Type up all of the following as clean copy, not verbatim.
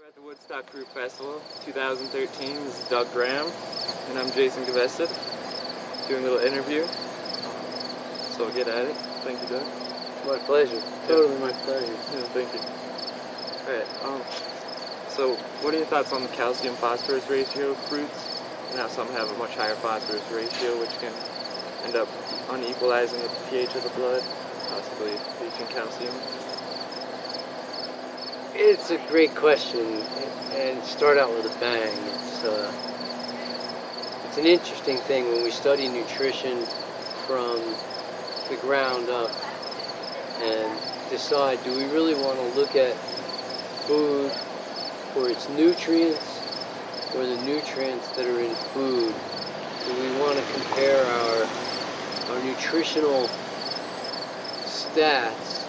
at the Woodstock Fruit Festival 2013. This is Doug Graham, and I'm Jason Gavested, doing a little interview. So I'll get at it. Thank you, Doug. My pleasure. Totally my pleasure. Yeah, thank you. Alright, so what are your thoughts on the calcium-phosphorus ratio of fruits, and how some have a much higher phosphorus ratio, which can end up unequalizing the pH of the blood, possibly leaching calcium? It's a great question, and start out with a bang. It's an interesting thing when we study nutrition from the ground up and decide, do we really want to look at food for its nutrients or the nutrients that are in food? Do we want to compare our nutritional stats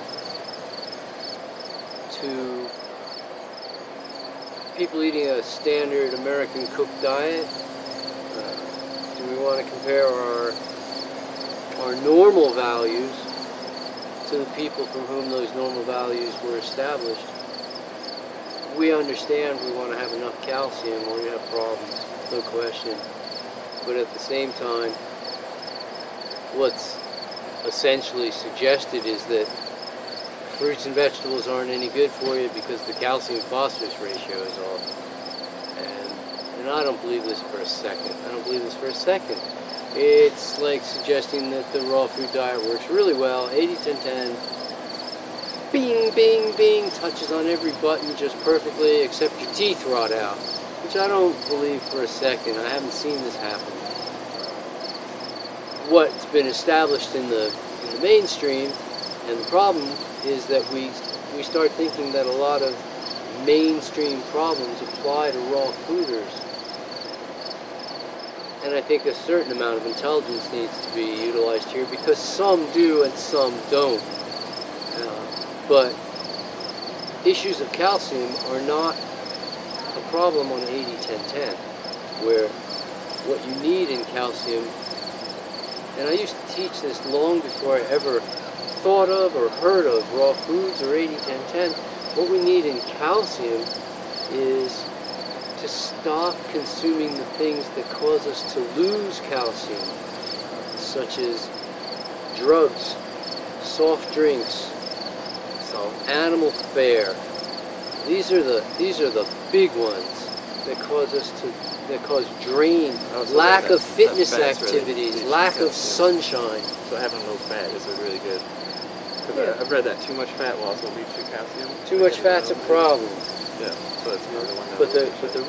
to people eating a standard American cooked diet? Do we want to compare our normal values to the people from whom those normal values were established? We understand we want to have enough calcium or we have problems, no question. But at the same time, what's essentially suggested is that fruits and vegetables aren't any good for you because the calcium-phosphorus ratio is off. And I don't believe this for a second. I don't believe this for a second. It's like suggesting that the raw food diet works really well, 80-10-10, bing, bing, bing, touches on every button just perfectly except your teeth rot out, which I don't believe for a second. I haven't seen this happen. What's been established in the mainstream, and the problem is that we start thinking that a lot of mainstream problems apply to raw fooders. And I think a certain amount of intelligence needs to be utilized here because some do and some don't. But issues of calcium are not a problem on 80-10-10, where what you need in calcium, and I used to teach this long before I ever thought of or heard of raw foods or 80-10-10, what we need in calcium is to stop consuming the things that cause us to lose calcium, such as drugs, soft drinks, animal fare. These are the big ones that cause drain, lack of fitness activities, really lack of sunshine. So having low fat is a really good. Yeah. I've read that too much fat will also leach to calcium. Too much fat's a problem. Yeah, so that's another one. But the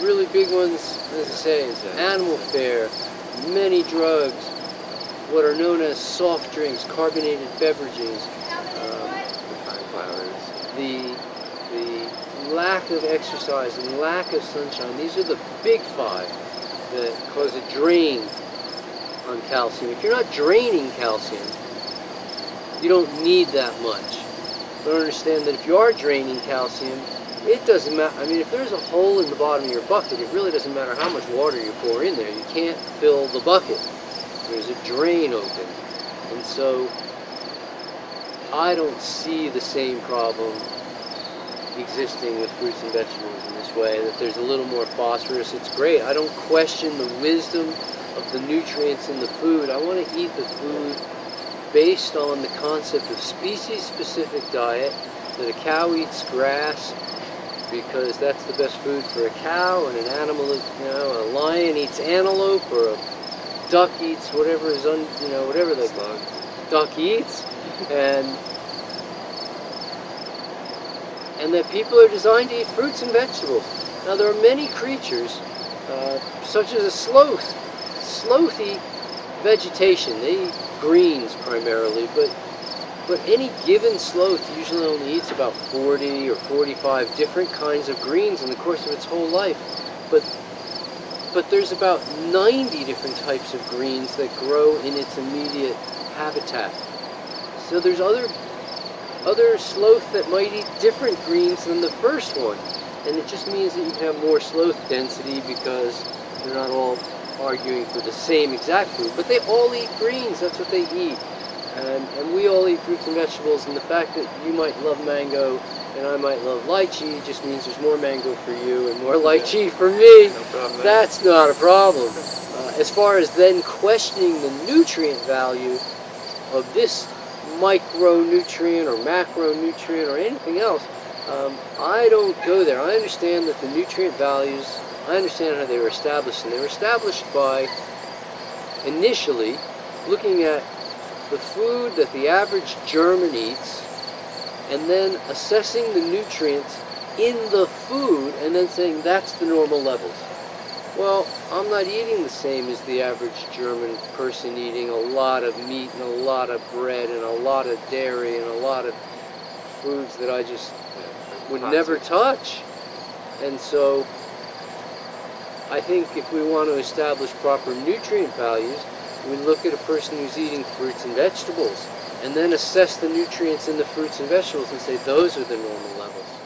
really big ones, as I say, is animal fare, many drugs, what are known as soft drinks, carbonated beverages, the lack of exercise and lack of sunshine. These are the big five that cause a drain on calcium. If you're not draining calcium, you don't need that much. But understand that if you are draining calcium, it doesn't matter. I mean, if there's a hole in the bottom of your bucket, it really doesn't matter how much water you pour in there. You can't fill the bucket. There's a drain open. And so I don't see the same problem existing with fruits and vegetables in this way, that there's a little more phosphorus. It's great. I don't question the wisdom of the nutrients in the food. I want to eat the food based on the concept of species-specific diet, that a cow eats grass because that's the best food for a cow, and an animal, a lion eats antelope, or a duck eats whatever is whatever the duck eats, and that people are designed to eat fruits and vegetables. Now there are many creatures, such as a sloth. Sloth eat vegetation. They eat greens primarily, but any given sloth usually only eats about 40 or 45 different kinds of greens in the course of its whole life. But there's about 90 different types of greens that grow in its immediate habitat. So there's other sloth that might eat different greens than the first one, and it just means that you can have more sloth density because they're not all arguing for the same exact food, but they all eat greens. That's what they eat. And we all eat fruits and vegetables, and the fact that you might love mango and I might love lychee, it just means there's more mango for you and more lychee for me. No problem there. That's not a problem. As far as then questioning the nutrient value of this micronutrient or macronutrient or anything else, I don't go there. I understand that the nutrient values, I understand how they were established, and they were established by initially looking at the food that the average German eats and then assessing the nutrients in the food and then saying that's the normal levels. Well, I'm not eating the same as the average German person, eating a lot of meat and a lot of bread and a lot of dairy and a lot of foods that I just would never touch. And so I think if we want to establish proper nutrient values, we look at a person who's eating fruits and vegetables and then assess the nutrients in the fruits and vegetables and say those are the normal levels.